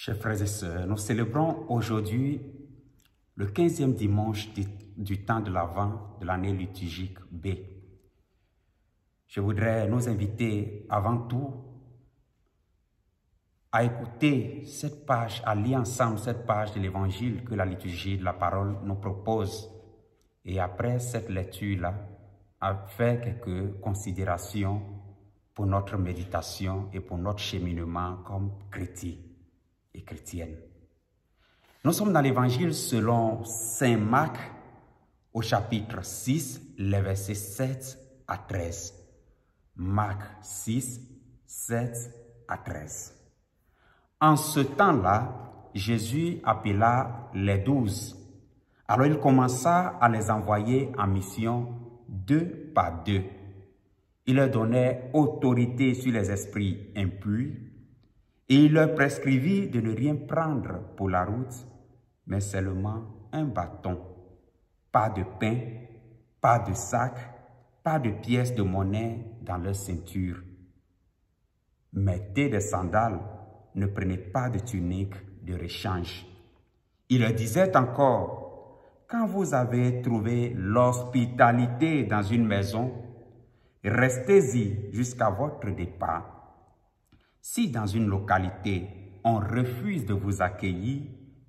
Chers frères et sœurs, nous célébrons aujourd'hui le 15e dimanche du temps de l'Avent de l'année liturgique B. Je voudrais nous inviter avant tout à écouter cette page, à lire ensemble cette page de l'Évangile que la liturgie de la parole nous propose. Et après cette lecture-là, à faire quelques considérations pour notre méditation et pour notre cheminement comme chrétiens et chrétiennes. Nous sommes dans l'Évangile selon Saint Marc au chapitre 6, les versets 7 à 13. Marc 6, 7 à 13. En ce temps-là, Jésus appela les 12. Alors il commença à les envoyer en mission deux par deux. Il leur donnait autorité sur les esprits impurs et il leur prescrivit de ne rien prendre pour la route, mais seulement un bâton, pas de pain, pas de sac, pas de pièces de monnaie dans leur ceinture. Mettez des sandales, ne prenez pas de tunique de rechange. Il leur disait encore, quand vous avez trouvé l'hospitalité dans une maison, restez-y jusqu'à votre départ. Si dans une localité, on refuse de vous accueillir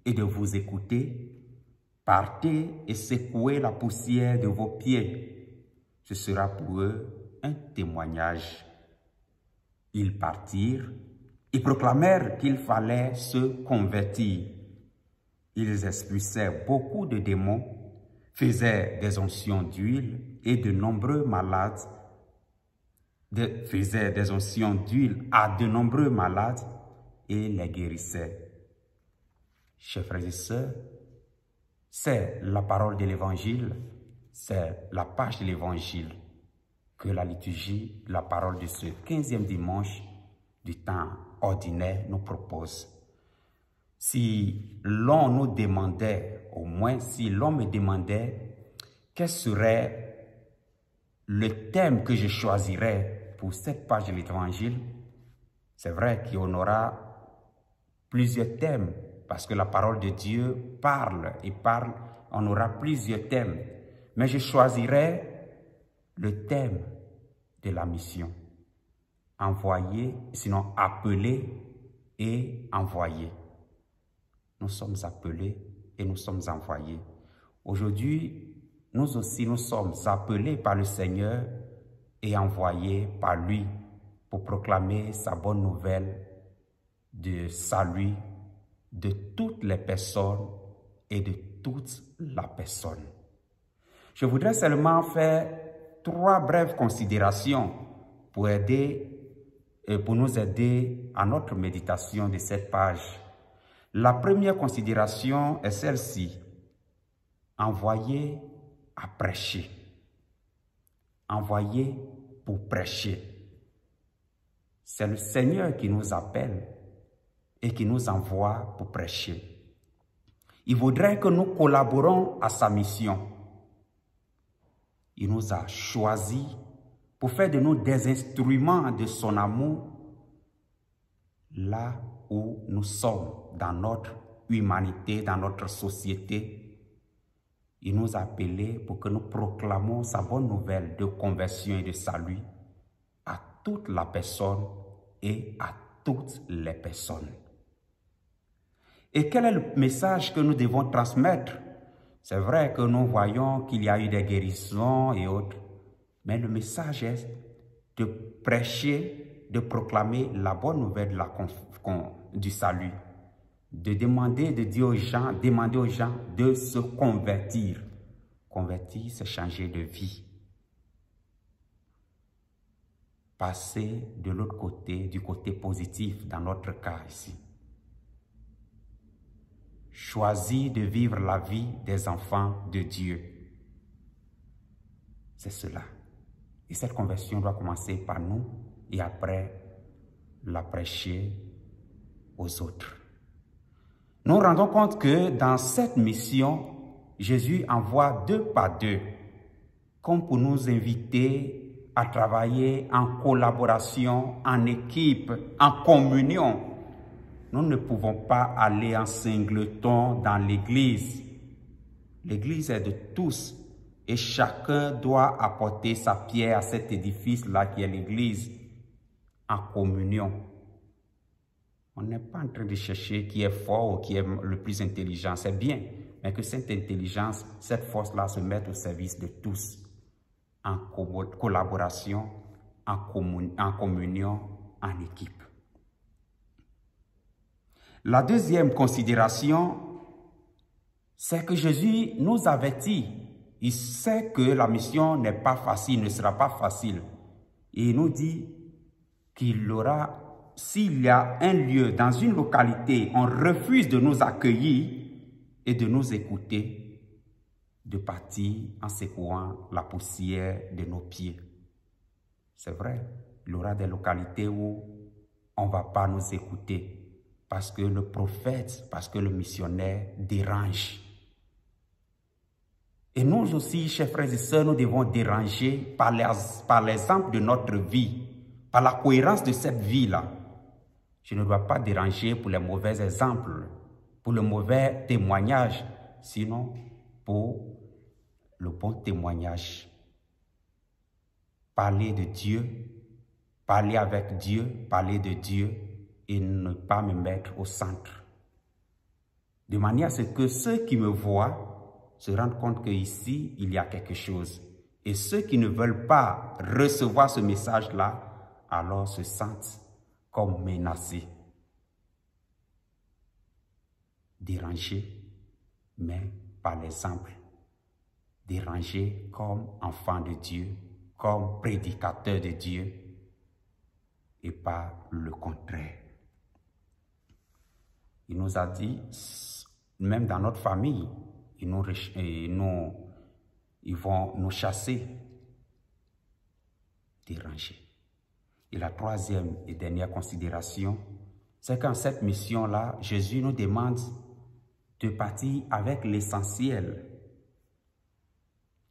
et de vous écouter, partez et secouez la poussière de vos pieds. Ce sera pour eux un témoignage. Ils partirent et proclamèrent qu'il fallait se convertir. Ils expulsaient beaucoup de démons, faisaient des onctions d'huile et de nombreux malades, faisaient des onctions d'huile à de nombreux malades et les guérissaient. Chers frères et sœurs, c'est la parole de l'Évangile, c'est la page de l'Évangile que la liturgie, la parole de ce 15e dimanche du temps ordinaire nous propose. Si l'on nous demandait, au moins si l'on me demandait quel serait le thème que je choisirais pour cette page de l'Évangile, c'est vrai qu'il y en aura plusieurs thèmes parce que la parole de Dieu parle et parle, on aura plusieurs thèmes. Mais je choisirais le thème de la mission. Envoyer, sinon appeler et envoyer. Nous sommes appelés et nous sommes envoyés. Aujourd'hui, nous aussi, nous sommes appelés par le Seigneur et envoyés par lui pour proclamer sa bonne nouvelle de salut de toutes les personnes et de toute la personne. Je voudrais seulement faire 3 brèves considérations pour nous aider à notre méditation de cette page. La première considération est celle-ci. Envoyé à prêcher. Envoyé pour prêcher. C'est le Seigneur qui nous appelle et qui nous envoie pour prêcher. Il voudrait que nous collaborons à sa mission. Il nous a choisis pour faire de nous des instruments de son amour là où nous sommes dans notre humanité, dans notre société. Il nous a appelés pour que nous proclamons sa bonne nouvelle de conversion et de salut à toute la personne et à toutes les personnes. Et quel est le message que nous devons transmettre? C'est vrai que nous voyons qu'il y a eu des guérisons et autres, mais le message est de prêcher, de proclamer la bonne nouvelle du salut, de demander aux gens de se convertir. Convertir, c'est changer de vie. Passer de l'autre côté, du côté positif dans notre cas ici. Choisir de vivre la vie des enfants de Dieu. C'est cela. Et cette conversion doit commencer par nous et après la prêcher aux autres. Nous rendons compte que dans cette mission, Jésus envoie 2 par 2, comme pour nous inviter à travailler en collaboration, en équipe, en communion nous ne pouvons pas aller en singleton dans l'église. L'église est de tous et chacun doit apporter sa pierre à cet édifice-là qui est l'église en communion. On n'est pas en train de chercher qui est fort ou qui est le plus intelligent, c'est bien, mais que cette intelligence, cette force-là se mette au service de tous, en collaboration, en communion, en équipe. La deuxième considération, c'est que Jésus nous avertit. Il sait que la mission n'est pas facile, ne sera pas facile. Et il nous dit qu'il aura, s'il y a un lieu dans une localité, on refuse de nous accueillir et de nous écouter, de partir en secouant la poussière de nos pieds. C'est vrai, il y aura des localités où on ne va pas nous écouter parce que le prophète, parce que le missionnaire dérange. Et nous aussi, chers frères et sœurs, nous devons déranger par l'exemple de notre vie, par la cohérence de cette vie-là. Je ne dois pas déranger pour les mauvais exemples, pour le mauvais témoignage, sinon pour le bon témoignage. Parler de Dieu, parler avec Dieu, parler de Dieu et ne pas me mettre au centre. De manière à ce que ceux qui me voient se rendent compte qu'ici, il y a quelque chose. Et ceux qui ne veulent pas recevoir ce message-là, alors se sentent comme menacés. Dérangés, mais par l'exemple. Dérangés comme enfants de Dieu, comme prédicateurs de Dieu, et pas le contraire. Il nous a dit, même dans notre famille, ils vont nous chasser, déranger. Et la troisième et dernière considération, c'est qu'en cette mission-là, Jésus nous demande de partir avec l'essentiel.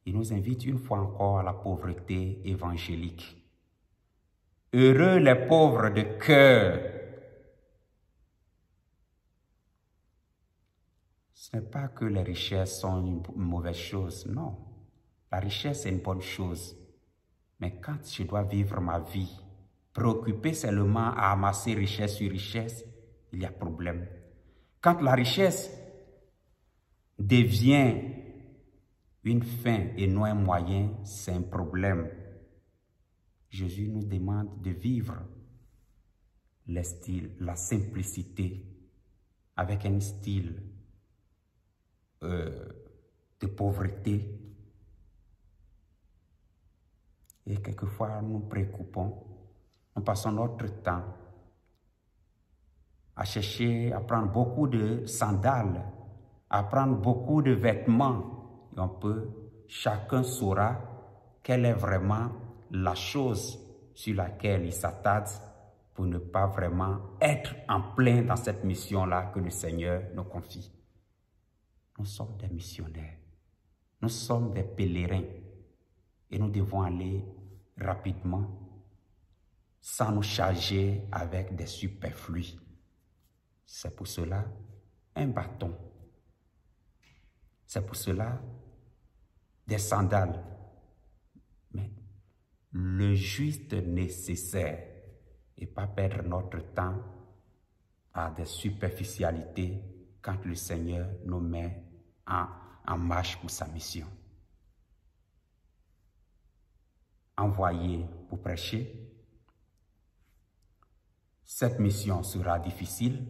Il nous invite une fois encore à la pauvreté évangélique. Heureux les pauvres de cœur. Ce n'est pas que les richesses sont une mauvaise chose, non. La richesse est une bonne chose. Mais quand je dois vivre ma vie, préoccupé seulement à amasser richesse sur richesse, il y a problème. Quand la richesse devient une fin et non un moyen, c'est un problème. Jésus nous demande de vivre le style, la simplicité, avec un style de pauvreté. Et quelquefois, nous préoccupons, nous passons notre temps à chercher, à prendre beaucoup de sandales, à prendre beaucoup de vêtements. Et chacun saura quelle est vraiment la chose sur laquelle il s'attarde pour ne pas vraiment être en plein dans cette mission-là que le Seigneur nous confie. Nous sommes des missionnaires, nous sommes des pèlerins et nous devons aller rapidement sans nous charger avec des superflus. C'est pour cela un bâton. C'est pour cela des sandales. Mais le juste nécessaire et pas perdre notre temps à des superficialités quand le Seigneur nous met en marche pour sa mission. Envoyé pour prêcher, cette mission sera difficile,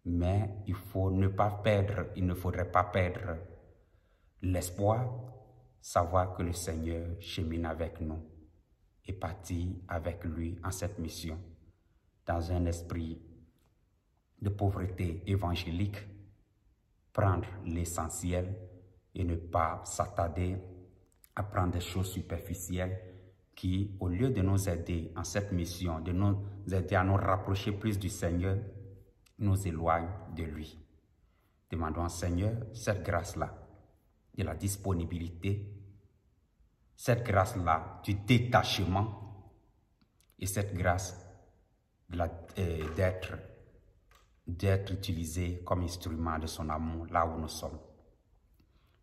mais il ne faudrait pas perdre l'espoir, savoir que le Seigneur chemine avec nous et partir avec lui en cette mission, dans un esprit de pauvreté évangélique, prendre l'essentiel et ne pas s'attarder à prendre des choses superficielles qui, au lieu de nous aider en cette mission, de nous aider à nous rapprocher plus du Seigneur, nous éloignent de lui. Demandons au Seigneur cette grâce-là, de la disponibilité, cette grâce-là du détachement et cette grâce de d'être utilisé comme instrument de son amour là où nous sommes.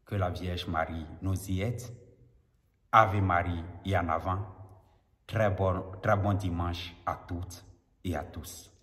Que la Vierge Marie nous y aide. Ave Marie et en avant. Très bon dimanche à toutes et à tous.